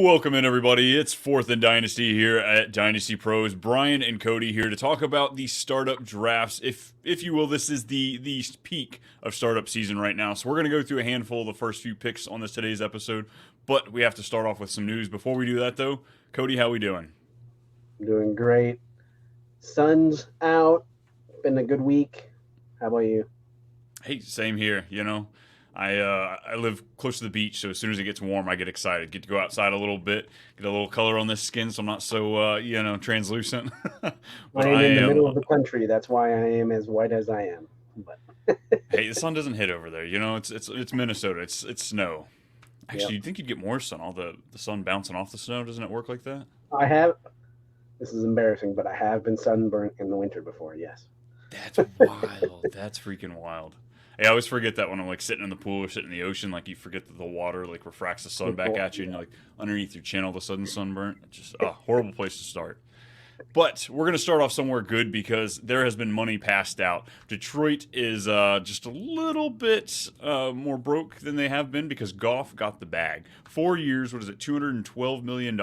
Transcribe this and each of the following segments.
Welcome in, everybody. It's 4th and Dynasty here at Dynasty Pros. Brian and Cody here to talk about the startup drafts. If you will, this is the peak of startup season right now. So we're going to go through a handful of the first few picks on today's episode. But we have to start off with some news. Before we do that, though, Cody, how we doing? Doing great. Sun's out. Been a good week. How about you? Hey, same here. I live close to the beach, so as soon as it gets warm, I get excited. Get to go outside a little bit, get a little color on this skin, so I'm not so translucent. But I am in the middle of the country. That's why I am as white as I am. But hey, the sun doesn't hit over there. It's Minnesota. It's snow. Actually, Yep. you'd think you'd get more sun. All the sun bouncing off the snow. Doesn't it work like that? I have. This is embarrassing, but I have been sunburnt in the winter before. Yes. That's wild. That's freaking wild. Hey, I always forget that when I'm like sitting in the pool or sitting in the ocean, like you forget that the water like refracts the sun back at you, and you're like underneath your chin, all of a sudden sunburnt. Just a horrible place to start. But we're going to start off somewhere good because there has been money passed out. Detroit is just a little bit more broke than they have been because Goff got the bag. 4 years, what is it, $212 million?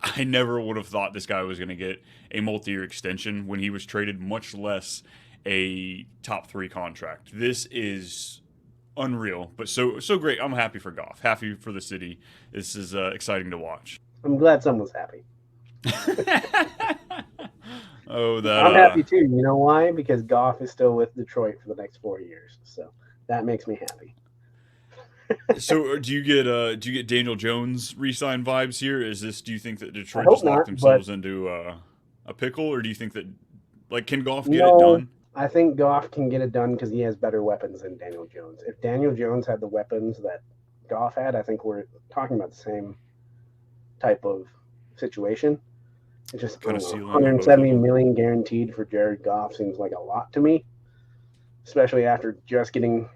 I never would have thought this guy was going to get a multi-year extension when he was traded, much less a top 3 contract. This is unreal, but so great. I'm happy for Goff, happy for the city. This is exciting to watch. I'm glad someone's happy. I'm I'm happy too. You know why? Because Goff is still with Detroit for the next 4 years. So that makes me happy. So do you get Daniel Jones re-sign vibes here? Do you think that Detroit hope just locked not, themselves into a pickle, or do you think that can Goff get it No, done? I think Goff can get it done because he has better weapons than Daniel Jones. If Daniel Jones had the weapons that Goff had, I think we're talking about the same type of situation. It's just Kind I of don't know, ceiling on both of 170 them. million guaranteed for Jared Goff seems like a lot to me, especially after just getting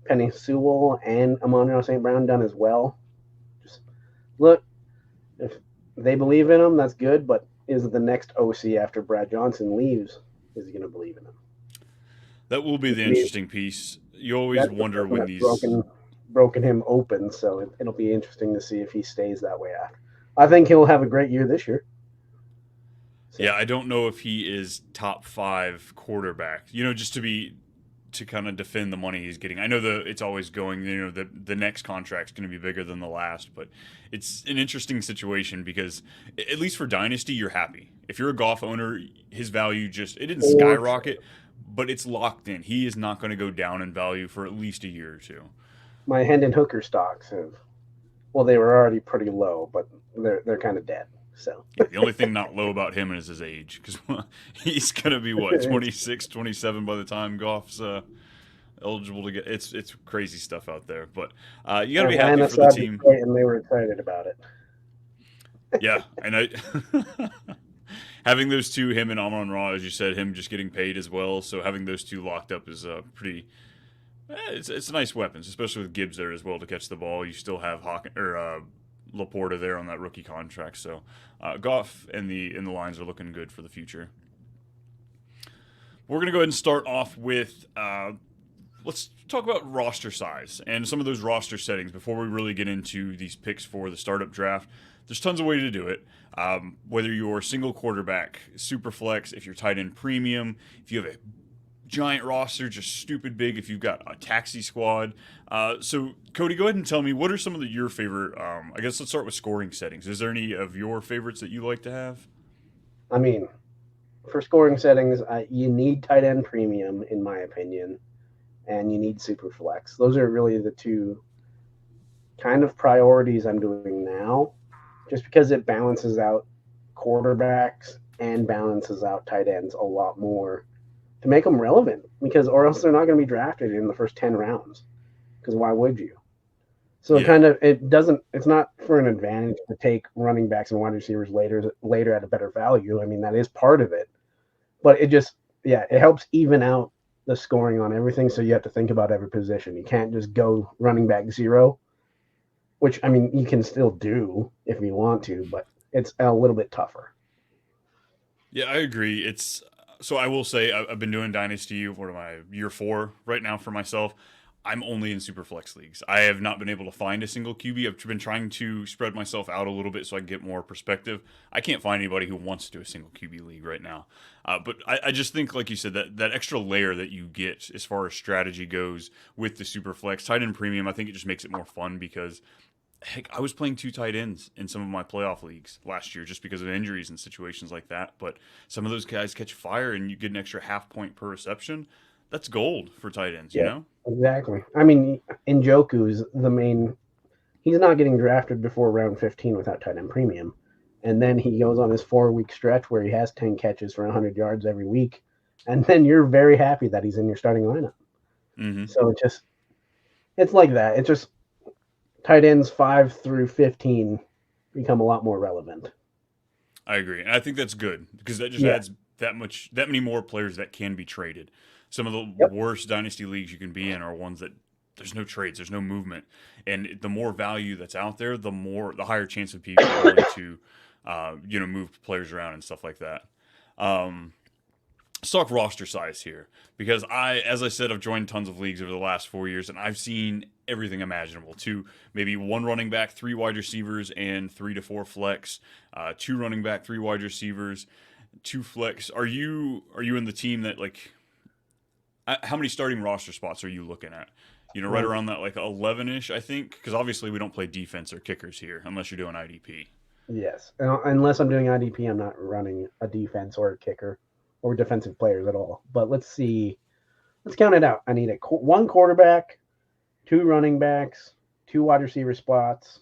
Penny Sewell and Amon St. Brown done as well. Just look, if they believe in him, that's good. But is the next OC after Brad Johnson leaves? Is he going to believe in him? That will be the Maybe interesting piece. You always That's the wonder person when that's these. broken him open. So it'll be interesting to see if he stays that way after. I think he'll have a great year this year. So, Yeah, I don't know if he is top 5 quarterback. Just to kind of defend the money he's getting. I know it's always going. The next contract's going to be bigger than the last, but it's an interesting situation because at least for Dynasty, you're happy. If you're a Goff owner, his value it didn't or skyrocket, but it's locked in. He is not going to go down in value for at least a year or two. my Hendon Hooker stocks have, well, they were already pretty low, but they're kind of dead. So Yeah, the only thing not low about him is his age because he's going to be, what, 26, 27 by the time Goff's eligible to get. It's crazy stuff out there, but you got to be happy Atlanta for the saw team. Detroit and they were excited about it. Yeah, and I having those two, him and Amon Ra, as you said, him just getting paid as well. So having those two locked up is pretty. It's nice weapons, especially with Gibbs there as well to catch the ball. You still have Laporta there on that rookie contract. So Goff and the lines are looking good for the future. We're gonna go ahead and start off with. Let's talk about roster size and some of those roster settings before we really get into these picks for the startup draft. There's tons of ways to do it. Whether you're single quarterback, super flex, if you're tight end premium, if you have a giant roster, just stupid big, if you've got a taxi squad. So, Cody, go ahead and tell me, what are some of your favorite, I guess let's start with scoring settings. Is there any of your favorites that you like to have? I mean, for scoring settings, you need tight end premium, in my opinion, and you need super flex. Those are really the two kind of priorities I'm doing now, just because it balances out quarterbacks and balances out tight ends a lot more to make them relevant, because or else they're not going to be drafted in the first 10 rounds, because why would you? So Yeah. it's not for an advantage to take running backs and wide receivers later at a better value. I mean, that is part of it, but it helps even out the scoring on everything. So you have to think about every position. You can't just go running back 0, which, I mean, you can still do if you want to, but it's a little bit tougher. Yeah, I agree. So I will say I've been doing Dynasty. What am I, year 4 right now for myself. I'm only in super flex leagues. I have not been able to find a single QB. I've been trying to spread myself out a little bit so I can get more perspective. I can't find anybody who wants to do a single QB league right now. But I just think, like you said, that extra layer that you get as far as strategy goes with the super flex tight end premium, I think it just makes it more fun because heck, I was playing two tight ends in some of my playoff leagues last year just because of injuries and situations like that. But some of those guys catch fire and you get an extra half point per reception. That's gold for tight ends, you Yeah, know? exactly. I mean, Njoku's the main. He's not getting drafted before round 15 without tight end premium. And then he goes on this 4 week stretch where he has 10 catches for 100 yards every week. And then you're very happy that he's in your starting lineup. Mm-hmm. So it's like that. It's just tight ends 5 through 15 become a lot more relevant. I agree, and I think that's good because that just Yeah. adds that many more players that can be traded. Some of the Yep. worst dynasty leagues you can be in are ones that there's no trades, there's no movement, and the more value that's out there, the higher chance of people are willing to, move players around and stuff like that. Um, let's talk roster size here because as I said, I've joined tons of leagues over the last 4 years and I've seen everything imaginable. Two, maybe one running back, three wide receivers, and 3 to 4 flex. Two running back, three wide receivers, two flex. Are you in the team that like? How many starting roster spots are you looking at? Right around that like 11-ish, I think, because obviously we don't play defense or kickers here unless you're doing IDP. Yes. Unless I'm doing IDP, I'm not running a defense or a kicker or defensive players at all. But let's see. Let's count it out. I need one quarterback, two running backs, two wide receiver spots,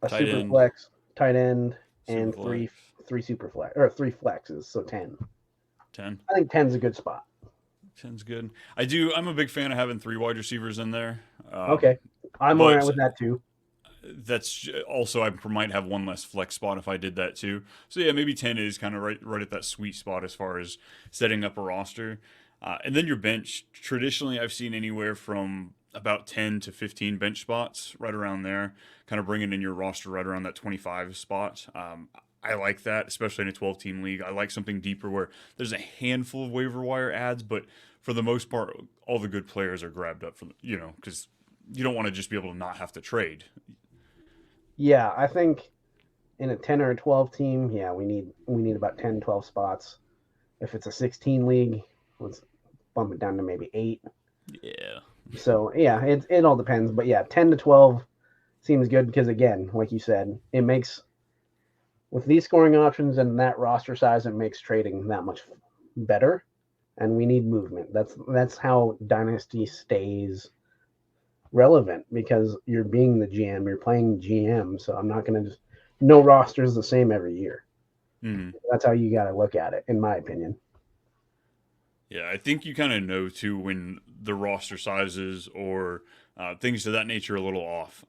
a Tight super end, flex, tight end, super and flex, three super flex or three flexes, so 10. 10. I think 10 is a good spot. 10's good. I'm a big fan of having three wide receivers in there. Okay. I'm all right But with that too. that's also I might have one less flex spot if I did that too. So yeah, maybe 10 is kind of right at that sweet spot as far as setting up a roster. And then your bench. Traditionally, I've seen anywhere from about 10 to 15 bench spots, right around there. Kind of bringing in your roster right around that 25 spot. I like that, especially in a 12-team league. I like something deeper where there's a handful of waiver wire ads, but for the most part, all the good players are grabbed up from because you don't want to just be able to not have to trade. Yeah, I think in a 10 or a 12 team, yeah, we need about 10, 12 spots. If it's a 16 league, let's bump it down to maybe 8. Yeah. So, yeah, it all depends, but yeah, 10 to 12 seems good because again, like you said, it makes with these scoring options and that roster size, it makes trading that much better. And we need movement. That's how Dynasty stays relevant because you're being the GM, you're playing GM. So I'm not going to just no roster is the same every year. Mm-hmm. That's how you got to look at it, in my opinion. Yeah, I think you kind of know too when the roster sizes or things of that nature are a little off.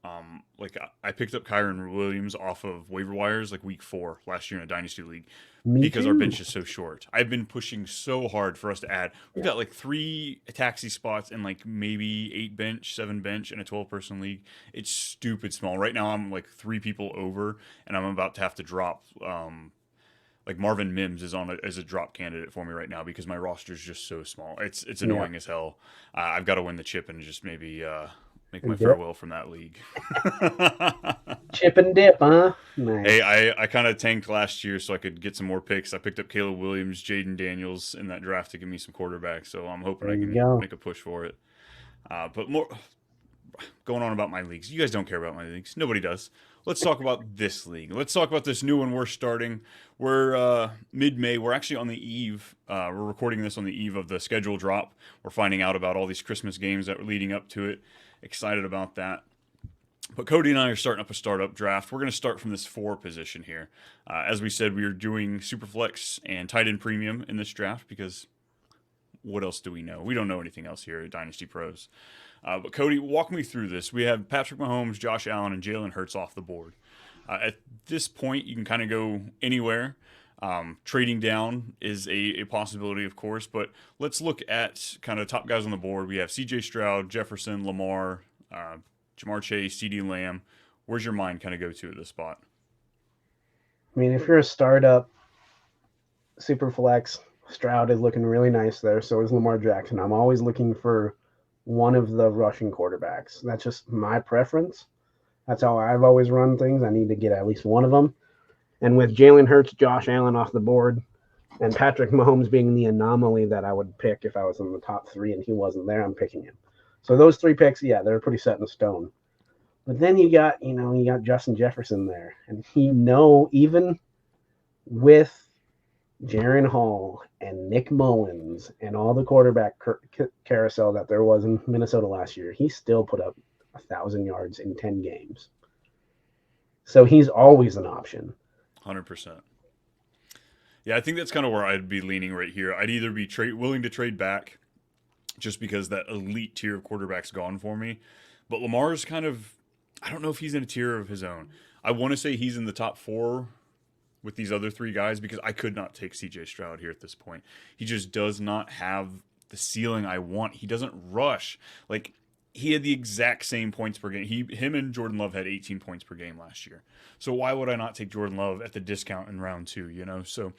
I picked up Kyron Williams off of waiver wires like week 4 last year in a dynasty league Me because our too. bench is so short. I've been pushing so hard for us to add. We've got like 3 taxi spots and like maybe 8 bench, 7 bench in a 12-person league. It's stupid small. Right now I'm like 3 people over, and I'm about to have to drop. Like Marvin Mims is as a drop candidate for me right now because my roster is just so small. It's annoying as hell. I've got to win the chip and just maybe make my farewell from that league. Chip and dip, huh? Nice. Hey, I kind of tanked last year so I could get some more picks. I picked up Caleb Williams, Jaden Daniels in that draft to give me some quarterbacks, so I'm hoping There I you can go. make a push for it. But more going on about my leagues. You guys don't care about my leagues. Nobody does. Let's talk about this league. Let's talk about this new one we're starting. We're mid-May. We're actually on the eve. We're recording this on the eve of the schedule drop. We're finding out about all these Christmas games that were leading up to it. Excited about that. But Cody and I are starting up a startup draft. We're going to start from this 4 position here. As we said, we are doing Superflex and tight end premium in this draft because what else do we know? We don't know anything else here at Dynasty Pros. But Cody, walk me through this. We have Patrick Mahomes, Josh Allen, and Jalen Hurts off the board. At this point, you can kind of go anywhere. Trading down is a possibility, of course, but let's look at kind of top guys on the board. We have C.J. Stroud, Jefferson, Lamar, Jamar Chase, C.D. Lamb. Where's your mind kind of go to at this spot? I mean, if you're a startup, super flex, Stroud is looking really nice there. So is Lamar Jackson. I'm always looking for one of the rushing quarterbacks. That's just my preference. That's how I've always run things. I need to get at least one of them. And with Jalen Hurts, Josh Allen off the board, and Patrick Mahomes being the anomaly that I would pick if I was in the top three and he wasn't there, I'm picking him. So those three picks, yeah, they're pretty set in stone. But then you got Justin Jefferson there. And even with Jaron Hall and Nick Mullins and all the quarterback carousel that there was in Minnesota last year, he still put up 1,000 yards in 10 games. So he's always an option. 100%. Yeah, I think that's kind of where I'd be leaning right here. I'd either be willing to trade back just because that elite tier of quarterback's gone for me. But Lamar's kind of, I don't know if he's in a tier of his own. I want to say he's in the top 4 with these other 3 guys because I could not take CJ Stroud here at this point. He just does not have the ceiling I want. He doesn't rush. Like, he had the exact same points per game. Him and Jordan Love had 18 points per game last year. So why would I not take Jordan Love at the discount in round 2, So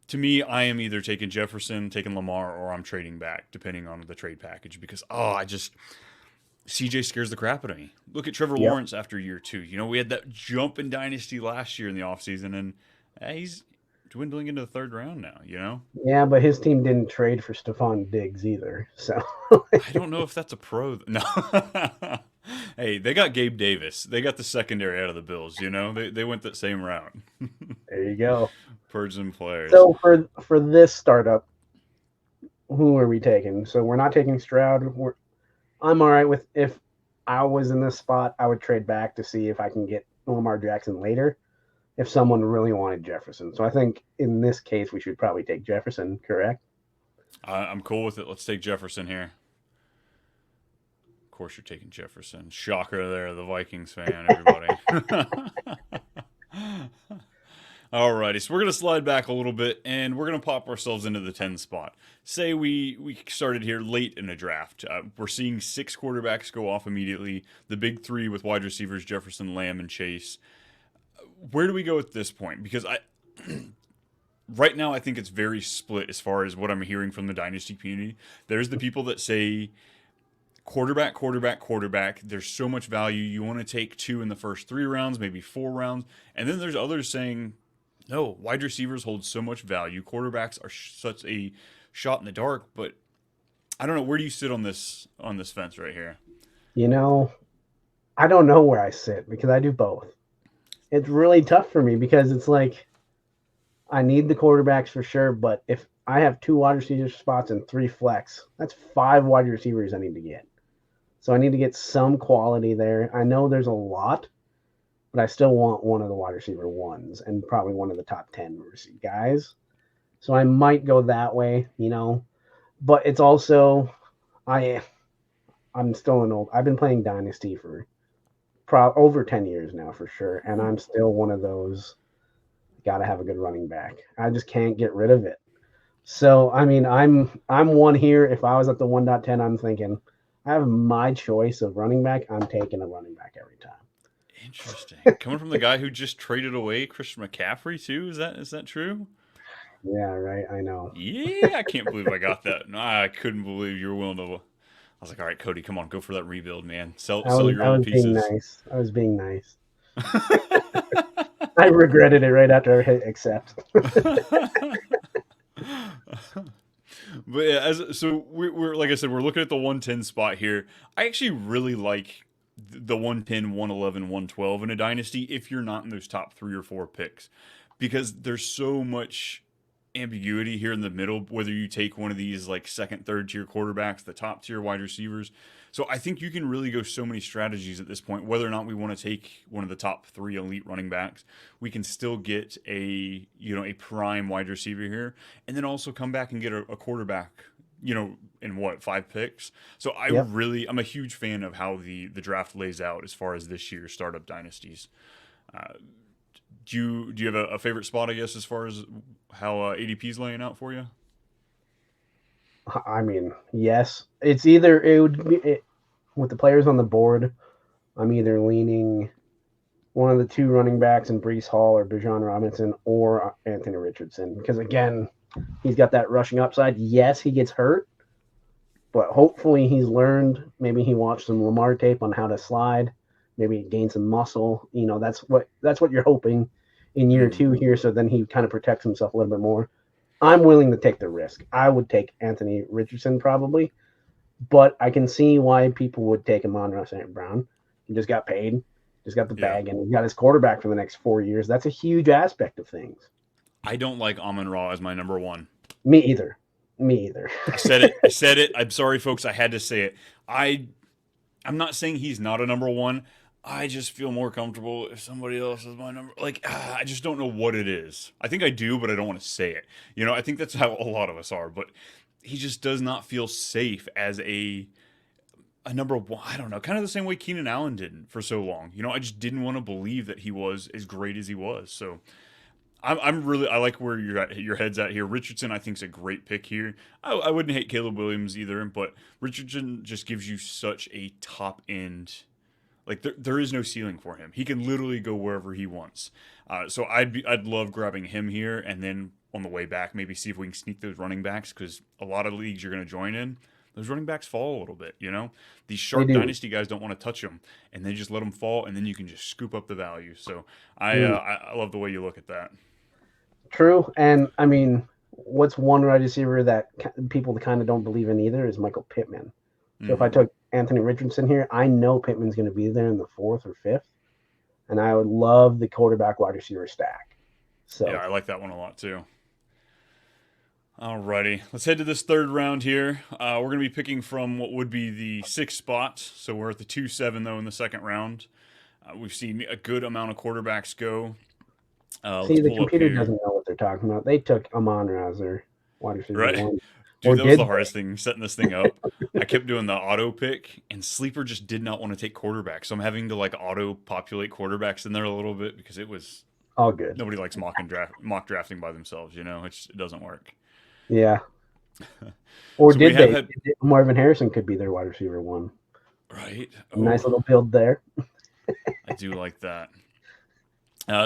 to me, I am either taking Jefferson, taking Lamar, or I'm trading back, depending on the trade package. Because, CJ scares the crap out of me. Look at Trevor Lawrence after year 2. We had that jump in Dynasty last year in the offseason, and he's dwindling into the 3rd round now, Yeah, but his team didn't trade for Stephon Diggs either. So I don't know if that's a pro. No. Hey, they got Gabe Davis. They got the secondary out of the Bills, They went that same route. There you go. Purge some players. So for this startup, who are we taking? So we're not taking Stroud. I'm all right with, if I was in this spot, I would trade back to see if I can get Lamar Jackson later if someone really wanted Jefferson. So I think in this case, we should probably take Jefferson, correct? I'm cool with it. Let's take Jefferson here. Of course you're taking Jefferson. Shocker there, the Vikings fan, everybody. Alrighty, so we're going to slide back a little bit, and we're going to pop ourselves into the 10 spot. Say we started here late in a draft. We're seeing 6 quarterbacks go off immediately. The big 3 with wide receivers, Jefferson, Lamb, and Chase. Where do we go at this point? Because right now I think it's very split as far as what I'm hearing from the Dynasty community. There's the people that say quarterback. There's so much value. You want to take 2 in the first 3 rounds, maybe 4 rounds. And then there's others saying, no, wide receivers hold so much value. Quarterbacks are such a shot in the dark. But I don't know. Where do you sit on this fence right here? I don't know where I sit because I do both. It's really tough for me because it's like I need the quarterbacks for sure, but if I have 2 wide receiver spots and 3 flex, that's 5 wide receivers I need to get. So I need to get some quality there. I know there's a lot, but I still want one of the wide receiver ones and probably one of the top 10 guys. So I might go that way, But it's also I'm still I've been playing Dynasty for over 10 years now for sure, and I'm still one of those got to have a good running back. I just can't get rid of it. So I mean, I'm one here. If I was at the 1.10, I'm thinking I have my choice of running back. I'm taking a running back every time. Interesting. Coming from the guy who just traded away Christian McCaffrey too. Is that true? Yeah, right. I know. Yeah, I can't believe I got that. No, I couldn't believe you were willing to. I was like, all right, Cody, come on, go for that rebuild, man. Sell your old pieces. I was being nice. I regretted it right after I hit accept. But yeah, we're like I said, we're looking at the 110 spot here. I actually really like the 110, 111, 112 in a dynasty if you're not in those top 3 or 4 picks, because there's so much ambiguity here in the middle, whether you take one of these like 2nd, 3rd tier quarterbacks, the top tier wide receivers. So I think you can really go so many strategies at this point, whether or not we want to take one of the top 3 elite running backs. We can still get a prime wide receiver here, and then also come back and get a quarterback, in 5 picks. So I'm a huge fan of how the draft lays out as far as this year's startup dynasties. Do you have a favorite spot, I guess, as far as how ADP is laying out for you? I mean, yes. It would be with the players on the board. I'm either leaning one of the 2 running backs in Breece Hall or Bijan Robinson or Anthony Richardson. Because again, He's got that rushing upside. Yes, he gets hurt, but hopefully he's learned. Maybe he watched some Lamar tape on how to slide. Maybe gain some muscle. That's what you're hoping in year Mm. 2 here. So then he kind of protects himself a little bit more. I'm willing to take the risk. I would take Anthony Richardson probably, but I can see why people would take Amon-Ra St. Brown. He just got paid, just got the Yeah. bag, and he got his quarterback for the next 4 years. That's a huge aspect of things. I don't like Amon-Ra as my number one. Me either. Me either. I said it. I'm sorry, folks. I had to say it. I'm not saying he's not a number one. I just feel more comfortable if somebody else is my number. I just don't know what it is. I think I do, but I don't want to say it. I think that's how a lot of us are. But he just does not feel safe as a number one. I don't know. Kind of the same way Keenan Allen didn't for so long. I just didn't want to believe that he was as great as he was. So I like where your head's at here. Richardson, I think, is a great pick here. I wouldn't hate Caleb Williams either, but Richardson just gives you such a top end. There is no ceiling for him. He can literally go wherever he wants. So I'd love grabbing him here, and then on the way back, maybe see if we can sneak those running backs, because a lot of leagues you're going to join in, those running backs fall a little bit. These sharp dynasty guys don't want to touch them, and they just let them fall, and then you can just scoop up the value. So I love the way you look at that. True, and I mean, what's one wide receiver that people kind of don't believe in either is Michael Pittman. So if I took Anthony Richardson here, I know Pittman's going to be there in the 4th or 5th, and I would love the quarterback wide receiver stack. So yeah, I like that one a lot too. Alrighty, let's head to this third round here. We're going to be picking from what would be the 6th spot. So we're at the 2-7 though in the second round. We've seen a good amount of quarterbacks go. see, the computer doesn't know what they're talking about. They took Amon-Ra as their wide receiver right? one. Dude, that was the hardest thing, setting this thing up. I kept doing the auto pick, and Sleeper just did not want to take quarterbacks. So I'm having to auto populate quarterbacks in there a little bit, because it was all good. Nobody likes mock drafting by themselves. It doesn't work. Yeah. Or so did they? Marvin Harrison could be their wide receiver one. Right. Nice little build there. I do like that.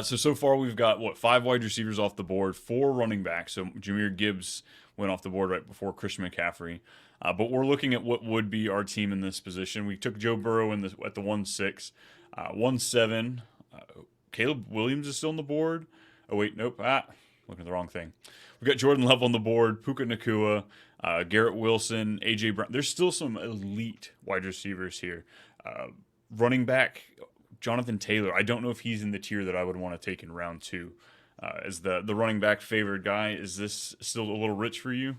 So far we've got 5 wide receivers off the board, 4 running backs. So Jahmyr Gibbs went off the board right before Christian McCaffrey. But we're looking at what would be our team in this position. We took Joe Burrow at the 1-6, 1-7. Caleb Williams is still on the board. Oh wait, nope. Looking at the wrong thing. We've got Jordan Love on the board, Puka Nacua, Garrett Wilson, AJ Brown. There's still some elite wide receivers here. Running back Jonathan Taylor. I don't know if he's in the tier that I would want to take in round 2. As the running back favored guy, is this still a little rich for you?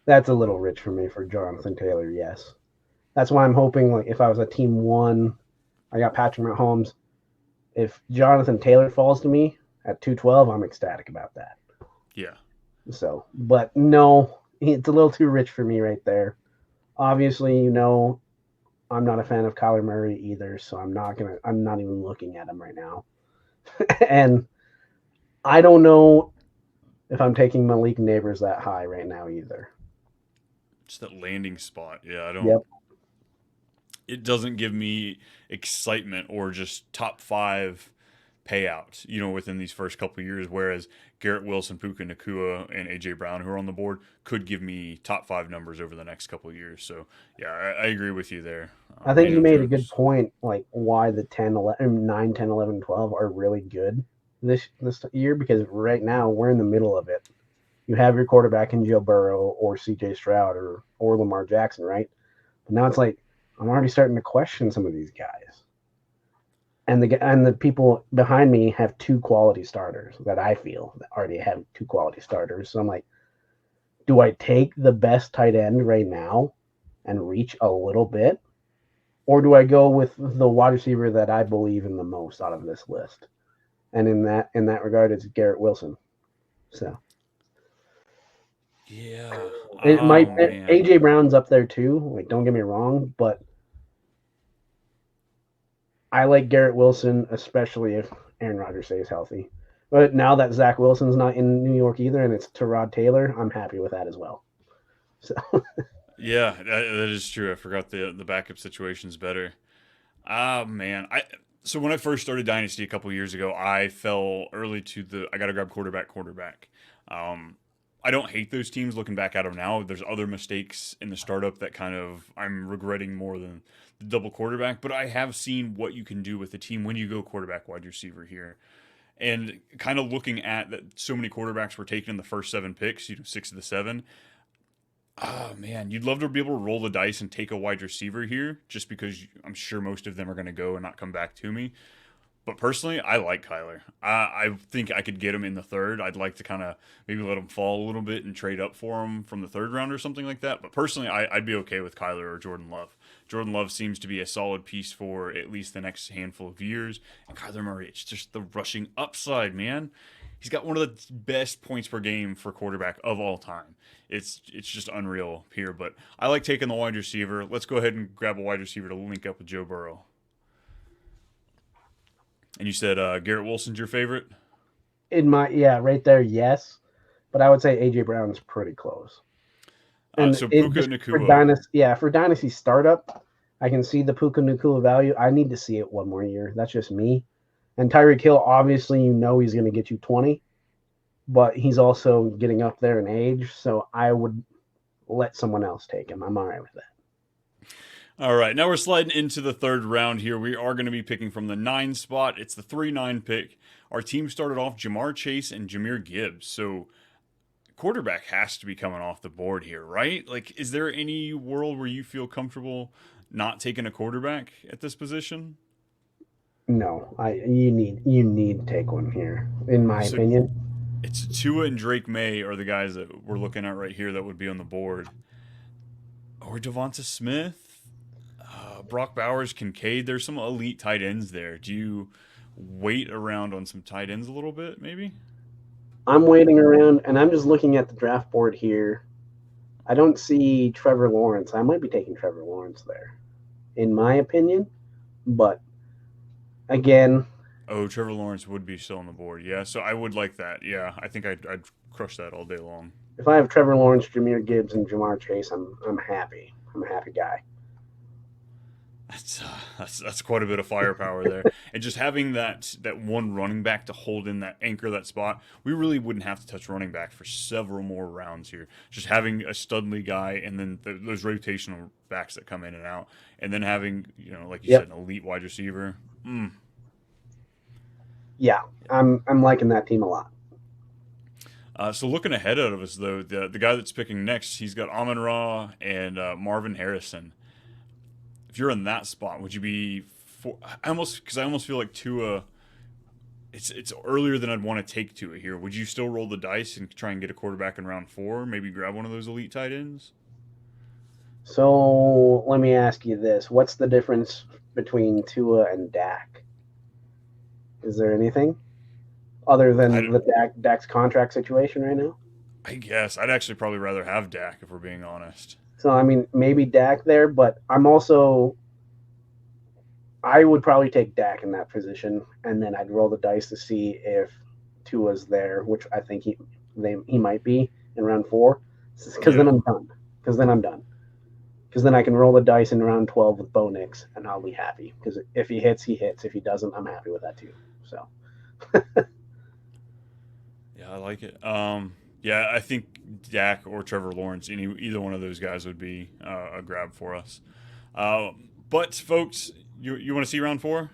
That's a little rich for me for Jonathan Taylor, yes. That's why I'm hoping, if I was a team 1, I got Patrick Mahomes. If Jonathan Taylor falls to me at 212, I'm ecstatic about that. Yeah. So, but no, it's a little too rich for me right there. Obviously, I'm not a fan of Kyler Murray either, so I'm not even looking at him right now. And I don't know if I'm taking Malik Neighbors that high right now either. Just that landing spot. Yeah, I don't. Yep. It doesn't give me excitement or just top 5 payout, within these first couple of years, whereas Garrett Wilson, Puka Nacua, and AJ Brown, who are on the board, could give me top 5 numbers over the next couple of years. So yeah, I agree with you there. I think you made a good point, why the 9, 10, 11, 12 are really good this year, because right now we're in the middle of it. You have your quarterback in Joe Burrow or CJ Stroud or Lamar Jackson, right? But now it's I'm already starting to question some of these guys. And the people behind me have 2 quality starters that I feel already have 2 quality starters. So I'm do I take the best tight end right now and reach a little bit? Or do I go with the wide receiver that I believe in the most out of this list? And in that regard, it's Garrett Wilson. So yeah, AJ Brown's up there too. Don't get me wrong, but I like Garrett Wilson, especially if Aaron Rodgers stays healthy. But now that Zach Wilson's not in New York either, and it's Tyrod Taylor, I'm happy with that as well. So yeah, that is true. I forgot the backup situation's better. Man, so when I first started Dynasty a couple years ago, I fell early to I got to grab quarterback. I don't hate those teams looking back at them now. There's other mistakes in the startup that kind of I'm regretting more than the double quarterback, but I have seen what you can do with the team when you go quarterback wide receiver here. And kind of looking at that, so many quarterbacks were taken in the first 7 picks, 6 of the 7. Oh man, you'd love to be able to roll the dice and take a wide receiver here, just because I'm sure most of them are going to go and not come back to me. But personally, I like Kyler. I think I could get him in the 3rd. I'd like to kind of maybe let him fall a little bit and trade up for him from the 3rd round or something like that. But personally, I'd be okay with Kyler or Jordan Love. Jordan Love seems to be a solid piece for at least the next handful of years. And Kyler Murray, it's just the rushing upside, man. He's got one of the best points per game for quarterback of all time. It's just unreal here. But I like taking the wide receiver. Let's go ahead and grab a wide receiver to link up with Joe Burrow. And you said Garrett Wilson's your favorite? Right there, yes. But I would say AJ Brown's pretty close. And so Puka Nacua. For Dynasty Startup, I can see the Puka Nacua value. I need to see it one more year. That's just me. And Tyreek Hill, obviously, he's going to get you 20. But he's also getting up there in age. So I would let someone else take him. I'm all right with that. All right, now we're sliding into the 3rd round here. We are going to be picking from the 9 spot. It's the 3-9 pick. Our team started off Jamar Chase and Jahmyr Gibbs. So quarterback has to be coming off the board here, right? Like, is there any world where you feel comfortable not taking a quarterback at this position? No, you need to take one here, in my opinion. It's Tua and Drake May are the guys that we're looking at right here that would be on the board. Or Devonta Smith. Brock Bowers, Kincaid, there's some elite tight ends there. Do you wait around on some tight ends a little bit, maybe? I'm waiting around, and I'm just looking at the draft board here. I don't see Trevor Lawrence. I might be taking Trevor Lawrence there, in my opinion. But, again... Oh, Trevor Lawrence would be still on the board. Yeah, so I would like that. Yeah, I think I'd crush that all day long. If I have Trevor Lawrence, Jahmyr Gibbs, and Jamar Chase, I'm happy. I'm a happy guy. That's quite a bit of firepower there. And just having that one running back to hold in that anchor that spot, we really wouldn't have to touch running back for several more rounds here. Just having a Studley guy and then those rotational backs that come in and out, and then having, like you said, an elite wide receiver. Yeah, I'm liking that team a lot. So looking ahead of us, though, the guy that's picking next, he's got Amon-Ra and Marvin Harrison. If you're in that spot, would you be I almost feel like Tua, it's earlier than I'd want to take Tua here. Would you still roll the dice and try and get a quarterback in round 4? Maybe grab one of those elite tight ends? So let me ask you this. What's the difference between Tua and Dak? Is there anything other than Dak's contract situation right now? I guess. I'd actually probably rather have Dak if we're being honest. So, I mean, maybe Dak there, but I would probably take Dak in that position, and then I'd roll the dice to see if Tua's there, which I think he might be in round 4, because then I'm done. Because then I can roll the dice in round 12 with Bo Nix, and I'll be happy. Because if he hits, he hits. If he doesn't, I'm happy with that too. So. Yeah, I like it. Yeah, I think Dak or Trevor Lawrence, either one of those guys would be a grab for us. But, folks, you want to see round 4?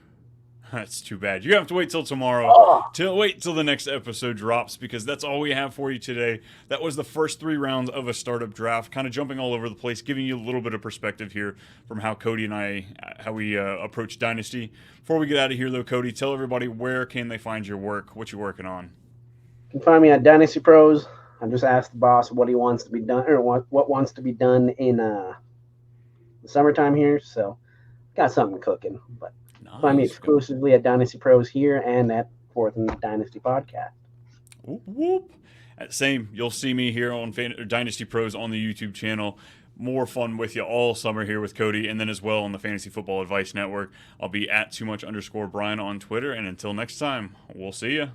That's too bad. You're going to have to wait till tomorrow. Wait till the next episode drops, because that's all we have for you today. That was the first 3 rounds of a startup draft, kind of jumping all over the place, giving you a little bit of perspective here from how Cody and I, how we approach Dynasty. Before we get out of here, though, Cody, tell everybody where can they find your work, what you're working on. You can find me at Dynasty Pros. I just asked the boss what he wants to be done, or what wants to be done in the summertime here. So, got something cooking. But nice. Find me exclusively at Dynasty Pros here and at 4th and Dynasty Podcast. Whoop, whoop. Same. You'll see me here on Dynasty Pros on the YouTube channel. More fun with you all summer here with Cody, and then as well on the Fantasy Football Advice Network. I'll be at @too much_Brian on Twitter. And until next time, we'll see you.